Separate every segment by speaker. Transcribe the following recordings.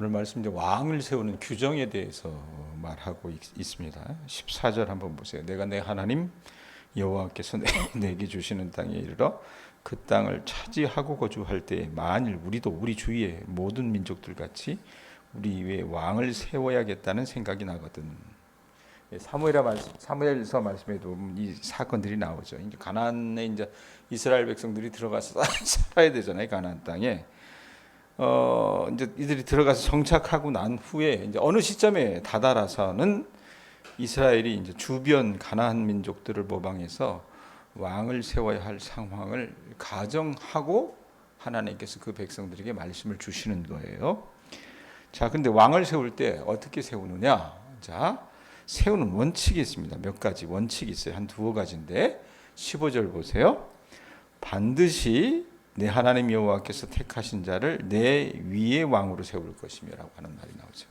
Speaker 1: 오늘 말씀 이제 왕을 세우는 규정에 대해서 말하고 있습니다. 14절 한번 보세요. 내가 내 하나님 여호와께서 내게 주시는 땅에 이르러 그 땅을 차지하고 거주할 때에 만일 우리도 우리 주위의 모든 민족들 같이 우리 위에 왕을 세워야겠다는 생각이 나거든. 사무엘서 말씀에도 이 사건들이 나오죠. 이제 가나안에 이제 이스라엘 백성들이 들어가서 살아야 되잖아요. 가나안 땅에. 이제 이들이 들어가서 정착하고 난 후에 이제 어느 시점에 다다라서는 이스라엘이 이제 주변 가나안 민족들을 모방해서 왕을 세워야 할 상황을 가정하고 하나님께서 그 백성들에게 말씀을 주시는 거예요. 자, 근데 왕을 세울 때 어떻게 세우느냐? 자, 세우는 원칙이 있습니다. 몇 가지 원칙이 있어요. 한 두어 가지인데 15절 보세요. 반드시 내 하나님 여호와께서 택하신 자를 내 위에 왕으로 세울 것이며라고 하는 말이 나오죠.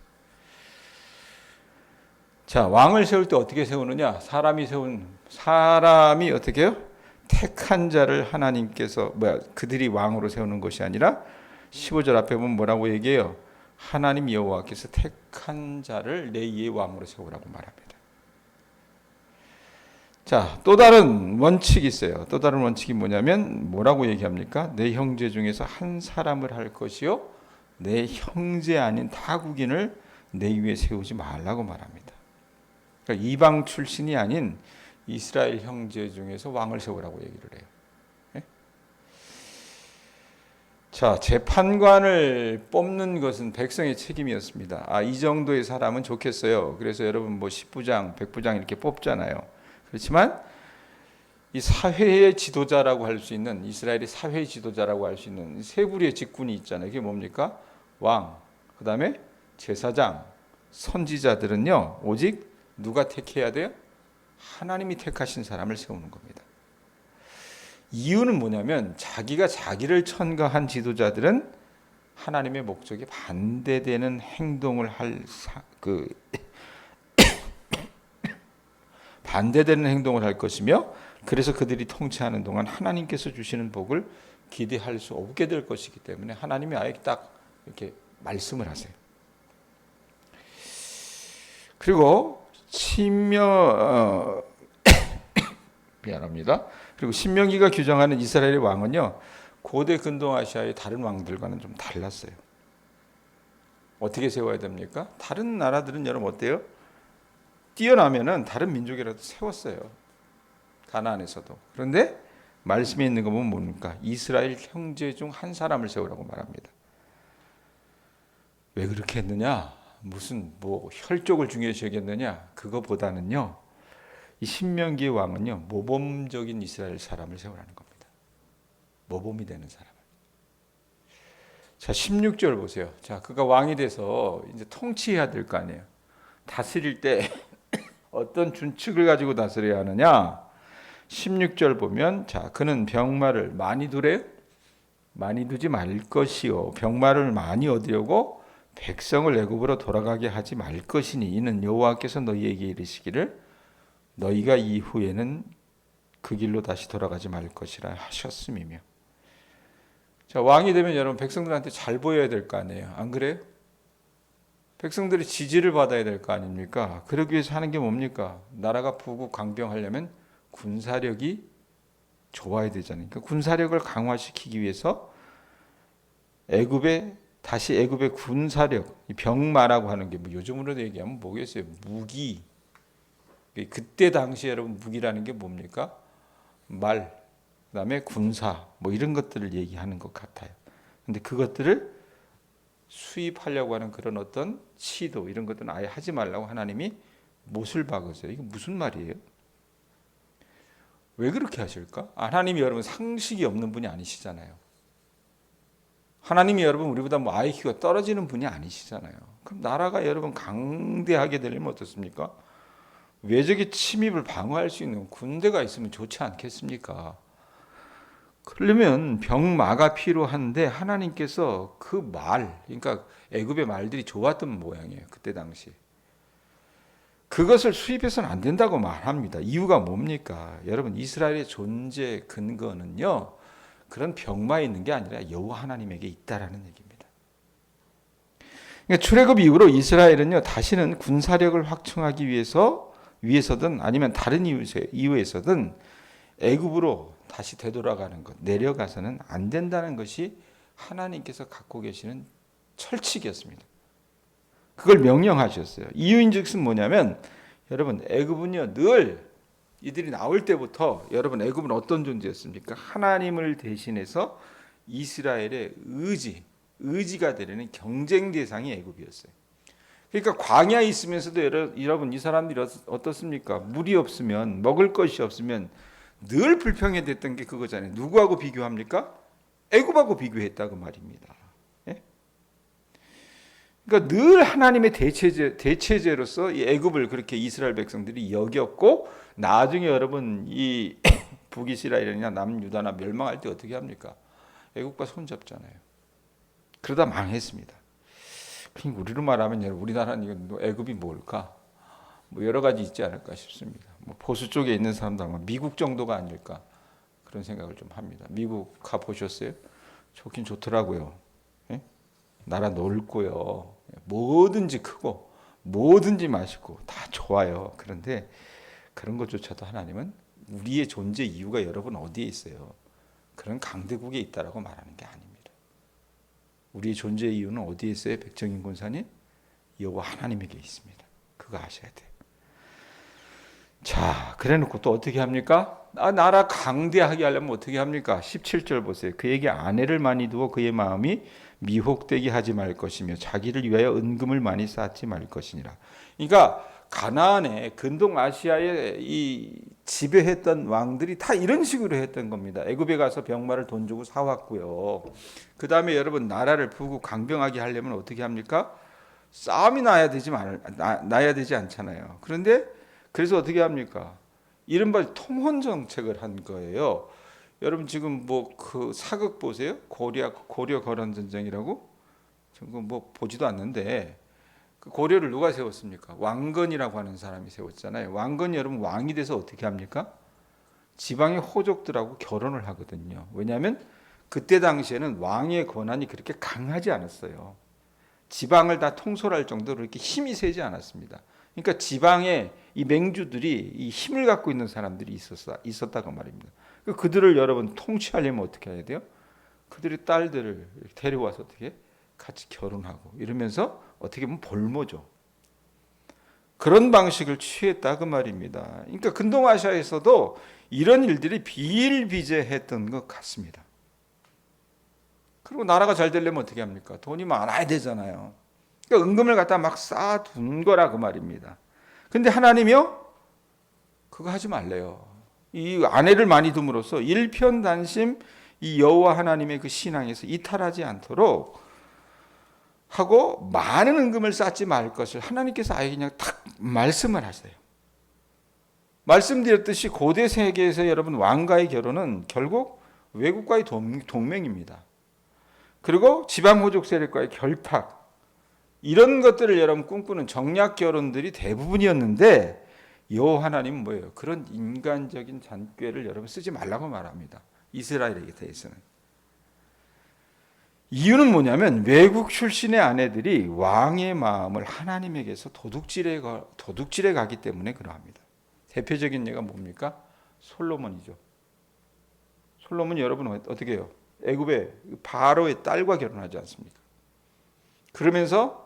Speaker 1: 자, 왕을 세울 때 어떻게 세우느냐? 사람이 어떻게 해요? 택한 자를 하나님께서 그들이 왕으로 세우는 것이 아니라 15절 앞에 보면 뭐라고 얘기해요? 하나님 여호와께서 택한 자를 내 위에 왕으로 세우라고 말합니다. 자, 또 다른 원칙이 있어요. 또 다른 원칙이 뭐냐면 뭐라고 얘기합니까? 내 형제 중에서 한 사람을 할 것이요 내 형제 아닌 타국인을 내 위에 세우지 말라고 말합니다. 그러니까 이방 출신이 아닌 이스라엘 형제 중에서 왕을 세우라고 얘기를 해요. 네? 자, 재판관을 뽑는 것은 백성의 책임이었습니다. 이 정도의 사람은 좋겠어요. 그래서 여러분 뭐 10부장, 100부장 이렇게 뽑잖아요. 그렇지만 이 사회의 지도자라고 할 수 있는 이스라엘의 사회 지도자라고 할 수 있는 세 부류의 직분이 있잖아요. 이게 뭡니까? 왕, 그 다음에 제사장, 선지자들은요 오직 누가 택해야 돼요? 하나님이 택하신 사람을 세우는 겁니다. 이유는 뭐냐면 자기가 자기를 천거한 지도자들은 하나님의 목적에 반대되는 행동을 반대되는 행동을 할 것이며 그래서 그들이 통치하는 동안 하나님께서 주시는 복을 기대할 수 없게 될 것이기 때문에 하나님이 아예 딱 이렇게 말씀을 하세요. 그리고 미안합니다. 그리고 신명기가 규정하는 이스라엘의 왕은요 고대 근동아시아의 다른 왕들과는 좀 달랐어요. 어떻게 세워야 됩니까? 다른 나라들은 여러분 어때요? 뛰어나면은 다른 민족이라도 세웠어요. 가나안에서도. 그런데 말씀에 있는 거 보면 뭡니까? 이스라엘 형제 중 한 사람을 세우라고 말합니다. 왜 그렇게 했느냐? 무슨 혈족을 중요시 여겼느냐? 그거보다는요. 이 신명기의 왕은요. 모범적인 이스라엘 사람을 세우라는 겁니다. 모범이 되는 사람을. 자, 16절 보세요. 자, 그가 왕이 돼서 이제 통치해야 될 거 아니에요. 다스릴 때 어떤 준칙을 가지고 다스려야 하느냐? 16절 보면 자, 그는 병마를 많이 두래요? 많이 두지 말 것이요. 병마를 많이 얻으려고 백성을 애굽으로 돌아가게 하지 말 것이니 이는 여호와께서 너희에게 이르시기를 너희가 이후에는 그 길로 다시 돌아가지 말 것이라 하셨음이며. 자, 왕이 되면 여러분 백성들한테 잘 보여야 될 거 아니에요. 안 그래요? 백성들이 지지를 받아야 될 거 아닙니까? 그러기 위해서 하는 게 뭡니까? 나라가 부국 강병하려면 군사력이 좋아야 되잖아요. 그러니까 군사력을 강화시키기 위해서 애굽의 군사력, 병마라고 하는 게 요즘으로 얘기하면 뭐겠어요? 무기. 그때 당시 여러분 무기라는 게 뭡니까? 말, 그다음에 군사, 이런 것들을 얘기하는 것 같아요. 근데 그것들을 수입하려고 하는 그런 어떤 시도 이런 것들은 아예 하지 말라고 하나님이 못을 박으세요. 이게 무슨 말이에요? 왜 그렇게 하실까? 하나님이 여러분 상식이 없는 분이 아니시잖아요. 하나님이 여러분 우리보다 IQ가 떨어지는 분이 아니시잖아요. 그럼 나라가 여러분 강대하게 되려면 어떻습니까? 외적의 침입을 방어할 수 있는 군대가 있으면 좋지 않겠습니까? 그러려면 병마가 필요한데 하나님께서 그러니까 애굽의 말들이 좋았던 모양이에요. 그때 당시. 그것을 수입해서는 안 된다고 말합니다. 이유가 뭡니까? 여러분 이스라엘의 존재 근거는요. 그런 병마에 있는 게 아니라 여호와 하나님에게 있다라는 얘기입니다. 그러니까 출애굽 이후로 이스라엘은요 다시는 군사력을 확충하기 위해서든 아니면 다른 이유에서든 애굽으로 다시 되돌아가는 것, 내려가서는 안 된다는 것이 하나님께서 갖고 계시는 철칙이었습니다. 그걸 명령하셨어요. 이유인즉슨 뭐냐면 여러분 애굽은요 늘 이들이 나올 때부터 여러분 애굽은 어떤 존재였습니까? 하나님을 대신해서 이스라엘의 의지가 되려는 경쟁 대상이 애굽이었어요. 그러니까 광야에 있으면서도 여러분 이 사람들이 어떻습니까? 물이 없으면 먹을 것이 없으면 늘 불평해댔던 게 그거잖아요. 누구하고 비교합니까? 애굽하고 비교했다고 말입니다. 예? 그러니까 늘 하나님의 대체제로서 이 애굽을 그렇게 이스라엘 백성들이 여겼고 나중에 여러분 이 북이스라엘이나 남유다나 멸망할 때 어떻게 합니까? 애굽과 손잡잖아요. 그러다 망했습니다. 그러니까 우리로 말하면 우리나라는 애굽이 뭘까? 뭐 여러 가지 있지 않을까 싶습니다. 뭐 보수 쪽에 있는 사람들 아마 미국 정도가 아닐까 그런 생각을 좀 합니다. 미국 가 보셨어요? 좋긴 좋더라고요. 예? 나라 넓고요. 뭐든지 크고 뭐든지 맛있고 다 좋아요. 그런데 그런 것조차도 하나님은 우리의 존재 이유가 여러분 어디에 있어요? 그런 강대국에 있다라고 말하는 게 아닙니다. 우리의 존재 이유는 어디에 있어요? 백정인 권사님? 여호와 하나님에게 있습니다. 그거 아셔야 돼요. 자, 그래놓고 또 어떻게 합니까? 나라 강대하게 하려면 어떻게 합니까? 17절 보세요. 그에게 아내를 많이 두어 그의 마음이 미혹되게 하지 말 것이며 자기를 위하여 은금을 많이 쌓지 말 것이니라. 그러니까 가나안에 근동 아시아에 이 지배했던 왕들이 다 이런 식으로 했던 겁니다. 애굽에 가서 병마를 돈 주고 사왔고요. 그 다음에 여러분 나라를 부고 강병하게 하려면 어떻게 합니까? 싸움이 나야 되지 않잖아요. 그런데 그래서 어떻게 합니까? 이른바 통혼 정책을 한 거예요. 여러분 지금 뭐 그 사극 보세요? 고려 거란 전쟁이라고? 지금 뭐 보지도 않는데 그 고려를 누가 세웠습니까? 왕건이라고 하는 사람이 세웠잖아요. 왕건이 여러분 왕이 돼서 어떻게 합니까? 지방의 호족들하고 결혼을 하거든요. 왜냐하면 그때 당시에는 왕의 권한이 그렇게 강하지 않았어요. 지방을 다 통솔할 정도로 이렇게 힘이 세지 않았습니다. 그러니까 지방에 이 맹주들이 이 힘을 갖고 있는 사람들이 있었다고 말입니다. 그들을 여러분 통치하려면 어떻게 해야 돼요? 그들의 딸들을 데려와서 어떻게 같이 결혼하고 이러면서 어떻게 보면 볼모죠. 그런 방식을 취했다 그 말입니다. 그러니까 근동아시아에서도 이런 일들이 비일비재했던 것 같습니다. 그리고 나라가 잘 되려면 어떻게 합니까? 돈이 많아야 되잖아요. 그러니까 은금을 갖다 막 쌓아둔 거라 그 말입니다. 근데 하나님이요? 그거 하지 말래요. 이 아내를 많이 둠으로써 일편단심 이 여호와 하나님의 그 신앙에서 이탈하지 않도록 하고 많은 은금을 쌓지 말 것을 하나님께서 아예 그냥 딱 말씀을 하세요. 말씀드렸듯이 고대 세계에서 여러분 왕과의 결혼은 결국 외국과의 동맹입니다. 그리고 지방 호족 세력과의 결탁 이런 것들을 여러분 꿈꾸는 정략 결혼들이 대부분이었는데 여호와 하나님은 뭐예요? 그런 인간적인 잔꾀를 여러분 쓰지 말라고 말합니다. 이스라엘에게 대해서는. 이유는 뭐냐면 외국 출신의 아내들이 왕의 마음을 하나님에게서 도둑질해 가기 때문에 그러합니다. 대표적인 예가 뭡니까? 솔로몬이죠. 솔로몬이 여러분 어떻게 해요? 애굽의 바로의 딸과 결혼하지 않습니까? 그러면서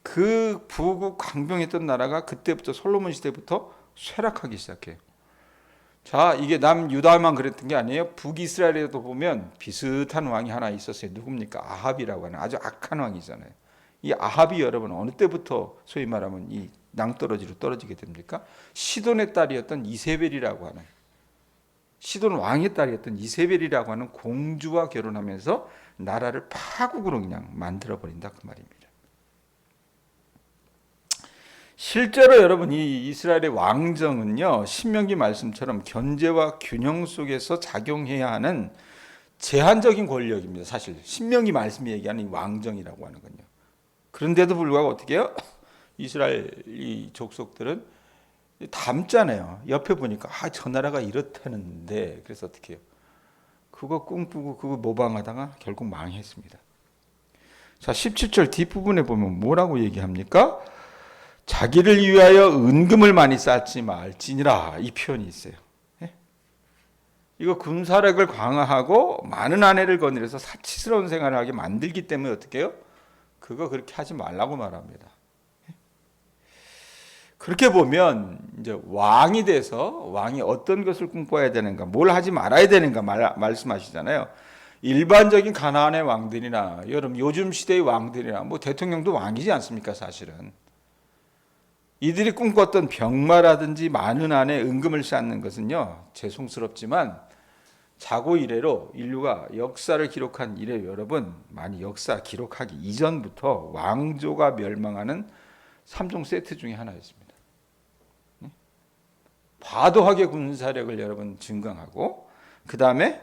Speaker 1: 그 부국 강병했던 나라가 그때부터 솔로몬 시대부터 쇠락하기 시작해요. 자, 이게 남유다만 그랬던 게 아니에요. 북이스라엘에도 보면 비슷한 왕이 하나 있었어요. 누굽니까? 아합이라고 하는 아주 악한 왕이잖아요. 이 아합이 여러분 어느 때부터 소위 말하면 이 낭떠러지로 떨어지게 됩니까? 시돈의 딸이었던 이세벨이라고 하는 시돈 왕의 딸이었던 이세벨이라고 하는 공주와 결혼하면서 나라를 파국으로 그냥 만들어버린다 그 말입니다. 실제로 여러분 이 이스라엘의 왕정은요 신명기 말씀처럼 견제와 균형 속에서 작용해야 하는 제한적인 권력입니다. 사실 신명기 말씀이 얘기하는 이 왕정이라고 하는 건요. 그런데도 불구하고 어떻게 해요? 이스라엘 이 족속들은 담잖아요. 옆에 보니까 저 나라가 이렇다는데 그래서 어떻게 해요? 그거 꿈꾸고 그거 모방하다가 결국 망했습니다. 자, 17절 뒷부분에 보면 뭐라고 얘기합니까? 자기를 위하여 은금을 많이 쌓지 말지니라, 이 표현이 있어요. 예? 이거 군사력을 강화하고 많은 아내를 거느려서 사치스러운 생활을 하게 만들기 때문에 어떻게 해요? 그거 그렇게 하지 말라고 말합니다. 그렇게 보면 이제 왕이 돼서 왕이 어떤 것을 꿈꿔야 되는가, 뭘 하지 말아야 되는가 말씀하시잖아요. 일반적인 가나안의 왕들이나 여러분 요즘 시대의 왕들이나 뭐 대통령도 왕이지 않습니까? 사실은 이들이 꿈꿨던 병마라든지 많은 안에 은금을 쌓는 것은요, 죄송스럽지만 자고 이래로 인류가 역사를 기록한 이래 여러분, 많이 역사 기록하기 이전부터 왕조가 멸망하는 3종 세트 중에 하나였습니다. 과도하게 군사력을 여러분 증강하고, 그 다음에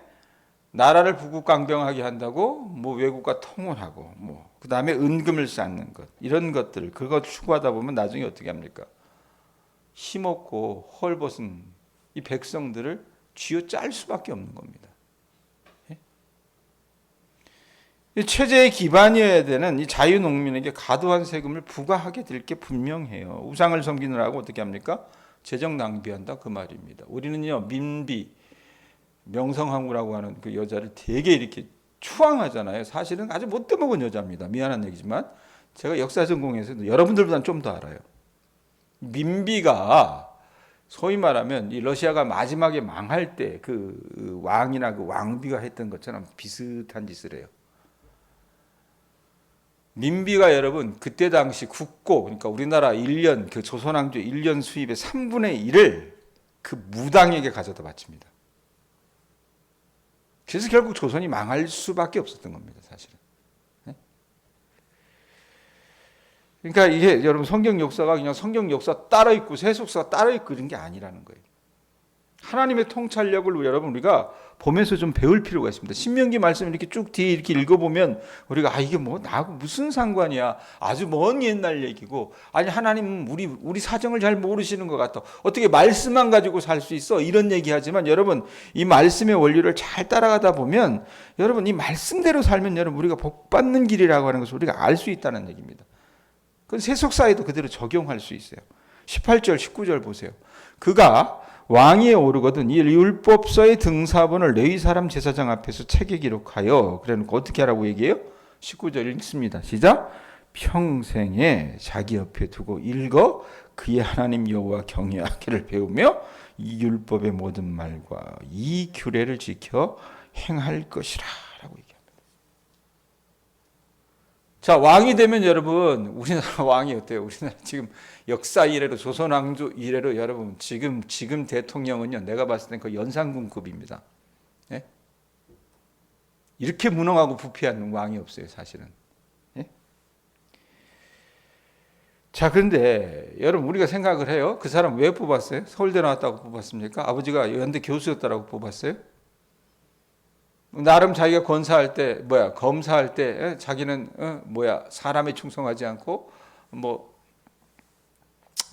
Speaker 1: 나라를 부국강병하게 한다고 뭐 외국과 통혼하고, 뭐 그 다음에 은금을 쌓는 것, 이런 것들, 그것 추구하다 보면 나중에 어떻게 합니까? 힘없고 헐벗은 이 백성들을 쥐어짤 수밖에 없는 겁니다. 이 체제의 기반이어야 되는 이 자유농민에게 과도한 세금을 부과하게 될 게 분명해요. 우상을 섬기느라고 어떻게 합니까? 재정 낭비한다, 그 말입니다. 우리는요, 민비, 명성황후라고 하는 그 여자를 되게 이렇게 추앙하잖아요. 사실은 아주 못돼 먹은 여자입니다. 미안한 얘기지만 제가 역사 전공에서도 여러분들보다는 좀 더 알아요. 민비가 소위 말하면 이 러시아가 마지막에 망할 때 그 왕이나 그 왕비가 했던 것처럼 비슷한 짓을 해요. 민비가 여러분 그때 당시 국고, 그러니까 우리나라 1년 그 조선왕조 1년 수입의 3분의 1을 그 무당에게 가져다 바칩니다. 그래서 결국 조선이 망할 수밖에 없었던 겁니다, 사실은. 그러니까 이게 여러분 성경 역사가 그냥 성경 역사 따로 있고 세속사 따로 있고 이런 게 아니라는 거예요. 하나님의 통찰력을 여러분 우리가 보면서 좀 배울 필요가 있습니다. 신명기 말씀 이렇게 쭉 뒤에 이렇게 읽어보면 우리가 이게 뭐 나하고 무슨 상관이야? 아주 먼 옛날 얘기고, 아니 하나님 우리 사정을 잘 모르시는 것 같아. 어떻게 말씀만 가지고 살 수 있어? 이런 얘기하지만 여러분 이 말씀의 원리를 잘 따라가다 보면 여러분 이 말씀대로 살면 여러분 우리가 복 받는 길이라고 하는 것을 우리가 알 수 있다는 얘기입니다. 그건 세속사에도 그대로 적용할 수 있어요. 18절 19절 보세요. 그가 왕위에 오르거든 이 율법서의 등사본을 레위 사람 제사장 앞에서 책에 기록하여, 그래놓고 어떻게 하라고 얘기해요? 19절 읽습니다. 시작. 평생에 자기 옆에 두고 읽어 그의 하나님 여호와 경외하기를 배우며 이 율법의 모든 말과 이 규례를 지켜 행할 것이라 라고 얘기합니다. 자, 왕이 되면 여러분 우리나라 왕이 어때요? 우리나라 지금 역사 이래로 조선왕조 이래로 여러분 지금 대통령은요, 내가 봤을 땐 그 연산군급입니다. 예? 이렇게 무능하고 부패한 왕이 없어요, 사실은. 예? 자, 그런데 여러분 우리가 생각을 해요. 그 사람 왜 뽑았어요? 서울대 나왔다고 뽑았습니까? 아버지가 연대 교수였다라고 뽑았어요? 나름 자기가 검사할 때 자기는 사람에 충성하지 않고 뭐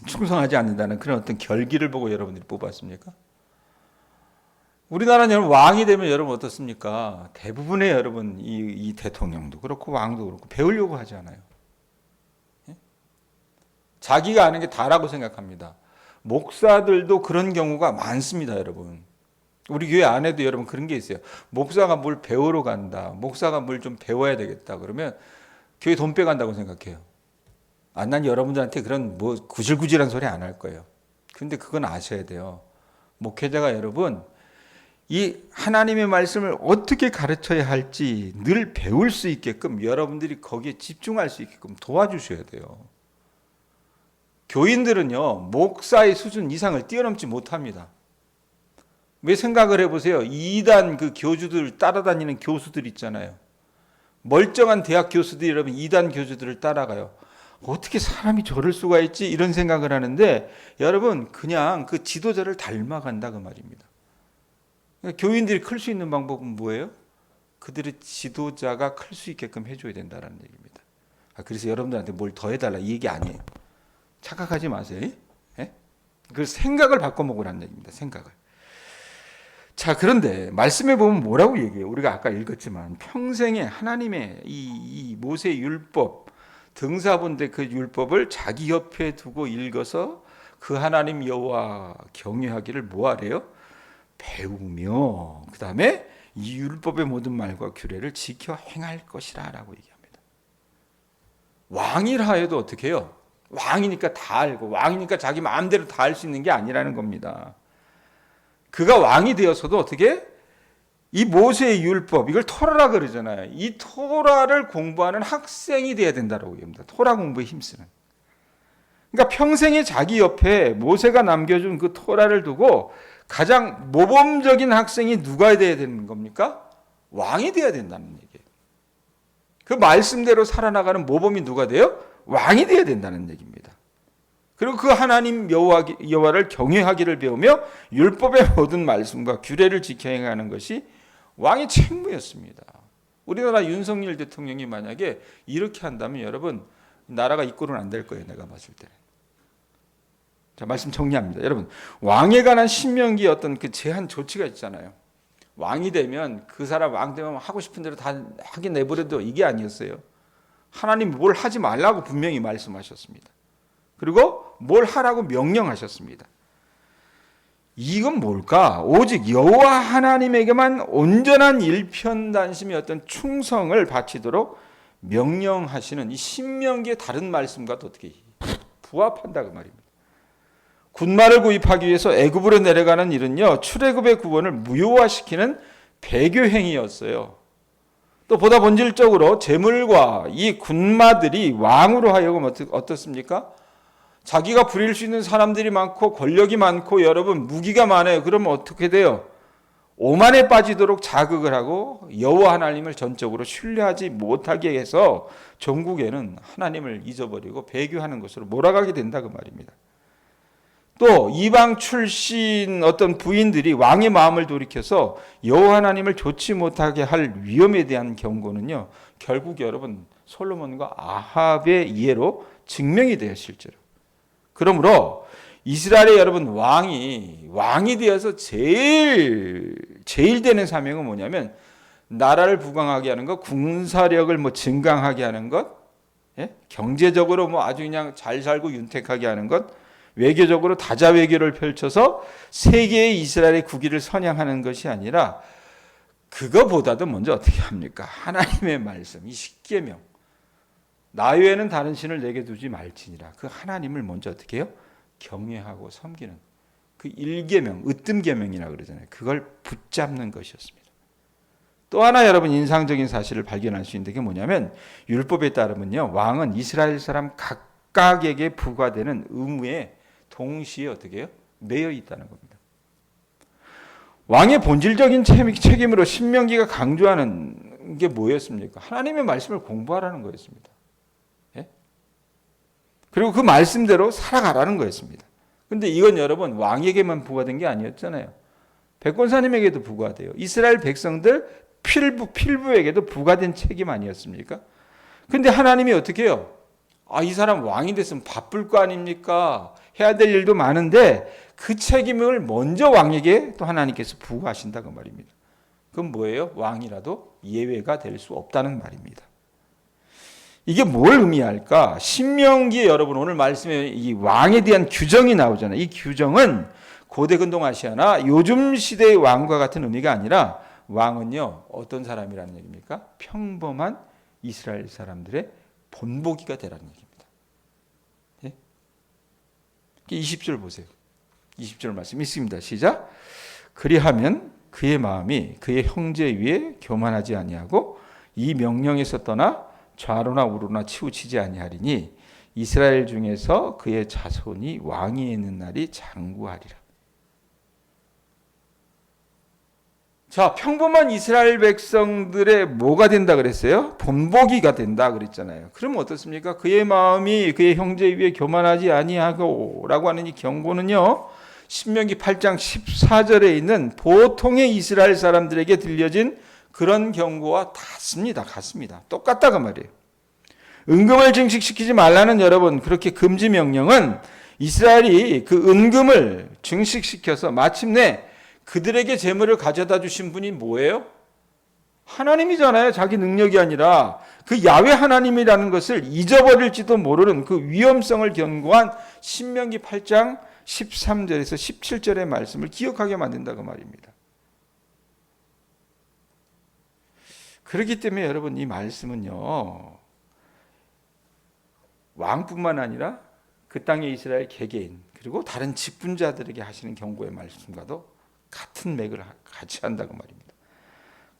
Speaker 1: 충성하지 않는다는 그런 어떤 결기를 보고 여러분들이 뽑았습니까? 우리나라는 여러분 왕이 되면 여러분 어떻습니까? 대부분의 여러분 이 대통령도 그렇고 왕도 그렇고 배우려고 하지 않아요. 예? 자기가 아는 게 다라고 생각합니다. 목사들도 그런 경우가 많습니다, 여러분. 우리 교회 안에도 여러분 그런 게 있어요. 목사가 뭘 배우러 간다, 목사가 뭘 좀 배워야 되겠다 그러면 교회 돈 빼간다고 생각해요. 난 여러분들한테 그런 뭐 구질구질한 소리 안 할 거예요. 근데 그건 아셔야 돼요. 목회자가 여러분 이 하나님의 말씀을 어떻게 가르쳐야 할지 늘 배울 수 있게끔 여러분들이 거기에 집중할 수 있게끔 도와주셔야 돼요. 교인들은요, 목사의 수준 이상을 뛰어넘지 못합니다. 왜 생각을 해보세요. 이단 그 교주들 따라다니는 교수들 있잖아요. 멀쩡한 대학 교수들이 여러분 이단 교주들을 따라가요. 어떻게 사람이 저럴 수가 있지? 이런 생각을 하는데 여러분 그냥 그 지도자를 닮아간다 그 말입니다. 그러니까 교인들이 클 수 있는 방법은 뭐예요? 그들의 지도자가 클 수 있게끔 해줘야 된다는 얘기입니다. 그래서 여러분들한테 뭘 더 해달라 이 얘기 아니에요. 착각하지 마세요. 예? 그 생각을 바꿔먹으라는 얘기입니다. 생각을. 자, 그런데 말씀에 보면 뭐라고 얘기해요? 우리가 아까 읽었지만 평생에 하나님의 이 모세 율법 등사본데 그 율법을 자기 옆에 두고 읽어서 그 하나님 여호와 경외하기를 뭐하래요? 배우며 그 다음에 이 율법의 모든 말과 규례를 지켜 행할 것이라 라고 얘기합니다. 왕이라 해도 어떻게 해요? 왕이니까 다 알고 왕이니까 자기 마음대로 다 할 수 있는 게 아니라는 겁니다. 그가 왕이 되어서도 어떻게 이 모세의 율법 이걸 토라라 그러잖아요. 이 토라를 공부하는 학생이 돼야 된다고 얘기합니다. 토라 공부에 힘쓰는. 그러니까 평생에 자기 옆에 모세가 남겨준 그 토라를 두고 가장 모범적인 학생이 누가 돼야 되는 겁니까? 왕이 돼야 된다는 얘기예요. 그 말씀대로 살아나가는 모범이 누가 돼요? 왕이 돼야 된다는 얘기입니다. 그리고 그 하나님 여호와를 경외하기를 배우며 율법의 모든 말씀과 규례를 지켜 행하는 것이 왕의 책무였습니다. 우리나라 윤석열 대통령이 만약에 이렇게 한다면 여러분 나라가 이 꼴은 안 될 거예요. 내가 봤을 때는. 자, 말씀 정리합니다. 여러분 왕에 관한 신명기의 어떤 그 제한 조치가 있잖아요. 왕이 되면 그 사람 왕 되면 하고 싶은 대로 다 하게 내버려도 이게 아니었어요. 하나님 뭘 하지 말라고 분명히 말씀하셨습니다. 그리고 뭘 하라고 명령하셨습니다. 이건 뭘까? 오직 여호와 하나님에게만 온전한 일편단심의 어떤 충성을 바치도록 명령하시는 이 신명기의 다른 말씀과도 어떻게 부합한다 그 말입니다. 군마를 구입하기 위해서 애굽으로 내려가는 일은요 출애굽의 구원을 무효화시키는 배교 행위였어요. 또 보다 본질적으로 재물과 이 군마들이 왕으로 하여금 어떻습니까? 자기가 부릴 수 있는 사람들이 많고 권력이 많고 여러분 무기가 많아요. 그러면 어떻게 돼요? 오만에 빠지도록 자극을 하고 여호와 하나님을 전적으로 신뢰하지 못하게 해서 전국에는 하나님을 잊어버리고 배교하는 것으로 몰아가게 된다 그 말입니다. 또 이방 출신 어떤 부인들이 왕의 마음을 돌이켜서 여호와 하나님을 좋지 못하게 할 위험에 대한 경고는요. 결국 여러분 솔로몬과 아합의 예로 증명이 돼요. 실제로. 그러므로 이스라엘의 여러분 왕이 되어서 제일 되는 사명은 뭐냐면 나라를 부강하게 하는 것, 군사력을 증강하게 하는 것, 경제적으로 아주 그냥 잘 살고 윤택하게 하는 것, 외교적으로 다자 외교를 펼쳐서 세계의 이스라엘의 국위를 선양하는 것이 아니라 그거보다도 먼저 어떻게 합니까? 하나님의 말씀, 이 십계명. 나 외에는 다른 신을 내게 두지 말지니라. 그 하나님을 먼저 어떻게 해요? 경외하고 섬기는 그 일계명, 으뜸계명이라고 그러잖아요. 그걸 붙잡는 것이었습니다. 또 하나 여러분 인상적인 사실을 발견할 수 있는 게 뭐냐면 율법에 따르면요. 왕은 이스라엘 사람 각각에게 부과되는 의무에 동시에 어떻게 해요? 매여 있다는 겁니다. 왕의 본질적인 책임으로 신명기가 강조하는 게 뭐였습니까? 하나님의 말씀을 공부하라는 거였습니다. 그리고 그 말씀대로 살아가라는 거였습니다. 그런데 이건 여러분 왕에게만 부과된 게 아니었잖아요. 백권사님에게도 부과돼요. 이스라엘 백성들 필부에게도 부과된 책임 아니었습니까? 그런데 하나님이 어떻게 해요? 이 사람 왕이 됐으면 바쁠 거 아닙니까? 해야 될 일도 많은데 그 책임을 먼저 왕에게 또 하나님께서 부과하신다고 말입니다. 그건 뭐예요? 왕이라도 예외가 될 수 없다는 말입니다. 이게 뭘 의미할까? 신명기에 여러분 오늘 말씀에 이 왕에 대한 규정이 나오잖아요. 이 규정은 고대 근동아시아나 요즘 시대의 왕과 같은 의미가 아니라 왕은요 어떤 사람이라는 얘기입니까? 평범한 이스라엘 사람들의 본보기가 되라는 얘기입니다. 예? 20절 보세요. 20절 말씀 있습니다. 시작. 그리하면 그의 마음이 그의 형제 위에 교만하지 아니하고 이 명령에서 떠나 좌로나 우로나 치우치지 아니하리니 이스라엘 중에서 그의 자손이 왕이 있는 날이 장구하리라. 자, 평범한 이스라엘 백성들의 뭐가 된다 그랬어요? 본보기가 된다 그랬잖아요. 그러면 어떻습니까? 그의 마음이 그의 형제 위에 교만하지 아니하고 라고 하는 이 경고는요. 신명기 8장 14절에 있는 보통의 이스라엘 사람들에게 들려진 그런 경고와 같습니다. 똑같다고 말이에요. 은금을 증식시키지 말라는 여러분 그렇게 금지 명령은 이스라엘이 그 은금을 증식시켜서 마침내 그들에게 재물을 가져다 주신 분이 뭐예요? 하나님이잖아요. 자기 능력이 아니라 그 야훼 하나님이라는 것을 잊어버릴지도 모르는 그 위험성을 경고한 신명기 8장 13절에서 17절의 말씀을 기억하게 만든다고 말입니다. 그렇기 때문에 여러분 이 말씀은요, 왕뿐만 아니라 그 땅의 이스라엘 개개인 그리고 다른 직분자들에게 하시는 경고의 말씀과도 같은 맥을 같이 한다고 말입니다.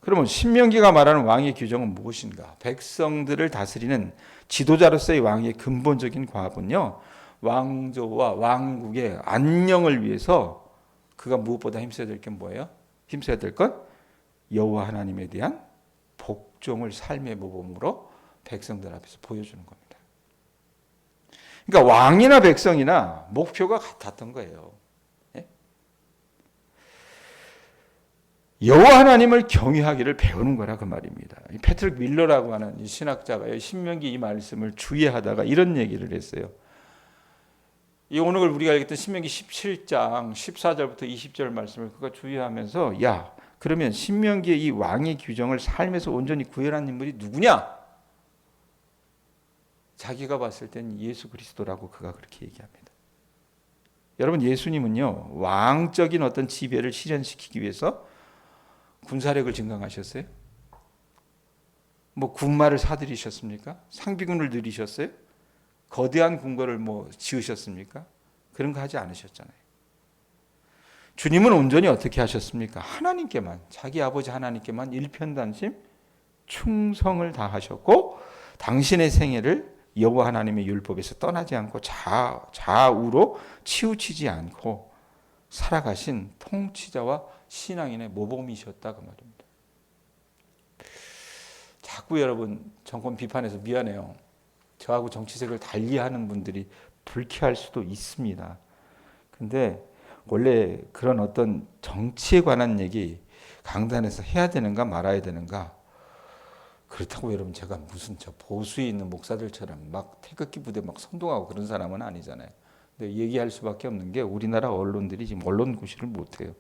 Speaker 1: 그러면 신명기가 말하는 왕의 규정은 무엇인가? 백성들을 다스리는 지도자로서의 왕의 근본적인 과업은요, 왕조와 왕국의 안녕을 위해서 그가 무엇보다 힘써야 될 게 뭐예요? 힘써야 될 건 여호와 하나님에 대한 복종을 삶의 모범으로 백성들 앞에서 보여주는 겁니다. 그러니까 왕이나 백성이나 목표가 같았던 거예요. 여호와 하나님을 경외하기를 배우는 거라 그 말입니다. 패트릭 밀러라고 하는 이 신학자가 신명기 이 말씀을 주의하다가 이런 얘기를 했어요. 이 오늘 우리가 읽었던 신명기 17장 14절부터 20절 말씀을 그가 주의하면서 야, 그러면 신명기의 이 왕의 규정을 삶에서 온전히 구현한 인물이 누구냐? 자기가 봤을 땐 예수 그리스도라고 그가 그렇게 얘기합니다. 여러분 예수님은요, 왕적인 어떤 지배를 실현시키기 위해서 군사력을 증강하셨어요? 뭐 군마를 사들이셨습니까? 상비군을 들이셨어요? 거대한 궁궐을 뭐 지으셨습니까? 그런 거 하지 않으셨잖아요. 주님은 온전히 어떻게 하셨습니까? 하나님께만, 자기 아버지 하나님께만 일편단심 충성을 다하셨고 당신의 생애를 여호와 하나님의 율법에서 떠나지 않고 좌우로 치우치지 않고 살아가신 통치자와 신앙인의 모범이셨다 그 말입니다. 자꾸 여러분 정권 비판해서 미안해요. 저하고 정치색을 달리하는 분들이 불쾌할 수도 있습니다. 근데 원래 그런 어떤 정치에 관한 얘기 강단에서 해야 되는가 말아야 되는가, 그렇다고 여러분 제가 무슨 저 보수에 있는 목사들처럼 막 태극기 부대 막 선동하고 그런 사람은 아니잖아요. 근데 얘기할 수밖에 없는 게 우리나라 언론들이 지금 언론 구실을 못해요.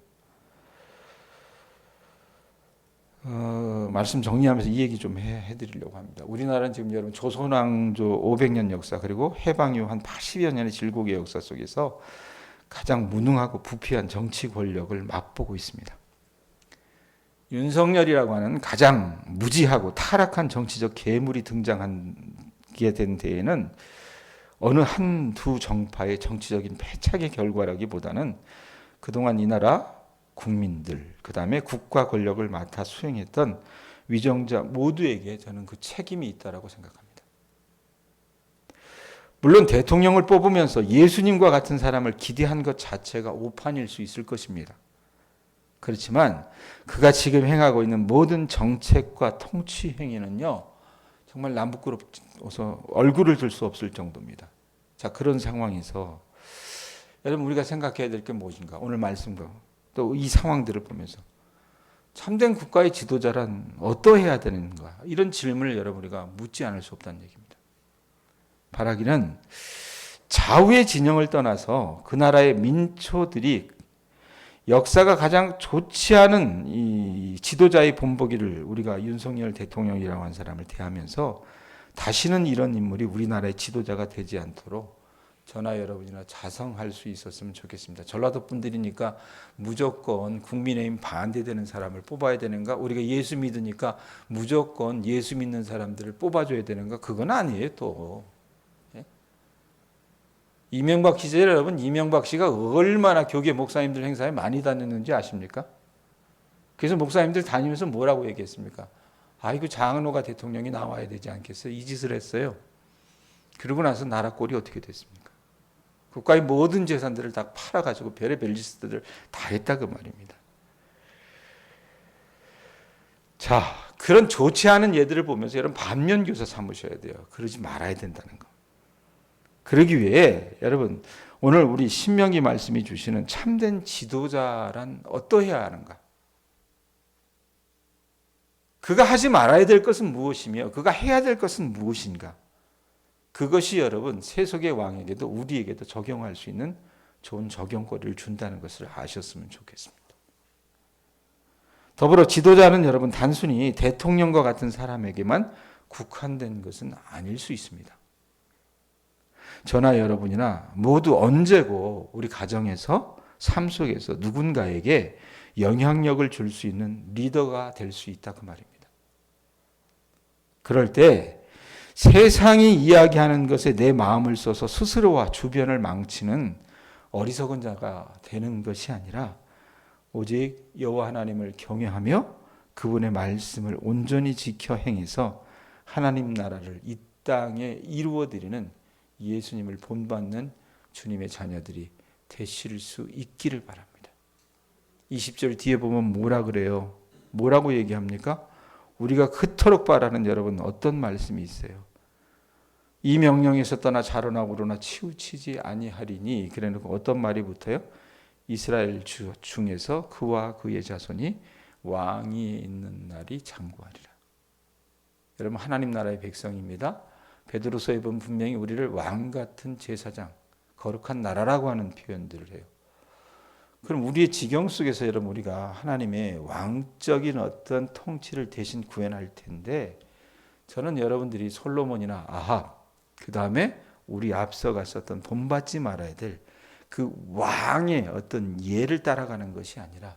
Speaker 1: 말씀 정리하면서 이 얘기 좀 해드리려고 합니다. 우리나라는 지금 여러분 조선왕조 500년 역사 그리고 해방 이후 한 80여 년의 질곡의 역사 속에서 가장 무능하고 부패한 정치 권력을 맛보고 있습니다. 윤석열이라고 하는 가장 무지하고 타락한 정치적 괴물이 등장하게 된 데에는 어느 한두 정파의 정치적인 패착의 결과라기보다는 그동안 이 나라 국민들, 그 다음에 국가 권력을 맡아 수행했던 위정자 모두에게 저는 그 책임이 있다고 생각합니다. 물론 대통령을 뽑으면서 예수님과 같은 사람을 기대한 것 자체가 오판일 수 있을 것입니다. 그렇지만 그가 지금 행하고 있는 모든 정책과 통치 행위는요, 정말 남부끄러워서 얼굴을 들 수 없을 정도입니다. 자, 그런 상황에서 여러분 우리가 생각해야 될 게 무엇인가? 오늘 말씀과 또 이 상황들을 보면서 참된 국가의 지도자란 어떠해야 되는가? 이런 질문을 여러분 우리가 묻지 않을 수 없다는 얘기입니다. 바라기는 좌우의 진영을 떠나서 그 나라의 민초들이 역사가 가장 좋지 않은 이 지도자의 본보기를 우리가 윤석열 대통령이라고 하는 사람을 대하면서 다시는 이런 인물이 우리나라의 지도자가 되지 않도록 저나 여러분이나 자성할 수 있었으면 좋겠습니다. 전라도 분들이니까 무조건 국민의힘 반대되는 사람을 뽑아야 되는가? 우리가 예수 믿으니까 무조건 예수 믿는 사람들을 뽑아줘야 되는가? 그건 아니에요 또. 이명박 시절에 여러분 이명박 씨가 얼마나 교계 목사님들 행사에 많이 다녔는지 아십니까? 그래서 목사님들 다니면서 뭐라고 얘기했습니까? 아이고 장로가 대통령이 나와야 되지 않겠어요? 이 짓을 했어요. 그러고 나서 나라 꼴이 어떻게 됐습니까? 국가의 모든 재산들을 다 팔아가지고 별의별 짓들을 다 했다 그 말입니다. 자, 그런 좋지 않은 예들을 보면서 여러분 반면교사 삼으셔야 돼요. 그러지 말아야 된다는 거. 그러기 위해 여러분 오늘 우리 신명기 말씀이 주시는 참된 지도자란 어떠해야 하는가? 그가 하지 말아야 될 것은 무엇이며 그가 해야 될 것은 무엇인가? 그것이 여러분 세속의 왕에게도 우리에게도 적용할 수 있는 좋은 적용거리를 준다는 것을 아셨으면 좋겠습니다. 더불어 지도자는 여러분 단순히 대통령과 같은 사람에게만 국한된 것은 아닐 수 있습니다. 저나 여러분이나 모두 언제고 우리 가정에서 삶 속에서 누군가에게 영향력을 줄 수 있는 리더가 될 수 있다 그 말입니다. 그럴 때 세상이 이야기하는 것에 내 마음을 써서 스스로와 주변을 망치는 어리석은 자가 되는 것이 아니라 오직 여호와 하나님을 경외하며 그분의 말씀을 온전히 지켜 행해서 하나님 나라를 이 땅에 이루어드리는 예수님을 본받는 주님의 자녀들이 되실 수 있기를 바랍니다. 20절 뒤에 보면 뭐라 그래요? 뭐라고 얘기합니까? 우리가 그토록 바라는 여러분 어떤 말씀이 있어요? 이 명령에서 떠나 자로나 우로나 치우치지 아니하리니 그래놓고 어떤 말이 붙어요? 이스라엘 중에서 그와 그의 자손이 왕위에 있는 날이 장구하리라. 여러분 하나님 나라의 백성입니다. 베드로서에 보면 분명히 우리를 왕 같은 제사장, 거룩한 나라라고 하는 표현들을 해요. 그럼 우리의 지경 속에서 여러분 우리가 하나님의 왕적인 어떤 통치를 대신 구현할 텐데 저는 여러분들이 솔로몬이나 아합 그 다음에 우리 앞서 갔었던 본받지 말아야 될 그 왕의 어떤 예를 따라가는 것이 아니라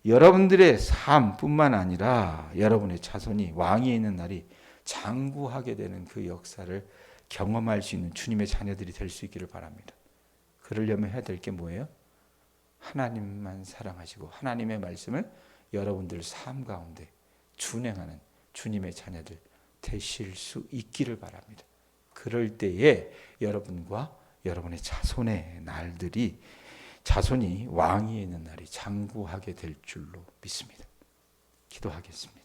Speaker 1: 여러분들의 삶뿐만 아니라 여러분의 자손이 왕위에 있는 날이 장구하게 되는 그 역사를 경험할 수 있는 주님의 자녀들이 될 수 있기를 바랍니다. 그러려면 해야 될 게 뭐예요? 하나님만 사랑하시고 하나님의 말씀을 여러분들 삶 가운데 준행하는 주님의 자녀들 되실 수 있기를 바랍니다. 그럴 때에 여러분과 여러분의 자손의 날들이 자손이 왕위에 있는 날이 장구하게 될 줄로 믿습니다. 기도하겠습니다.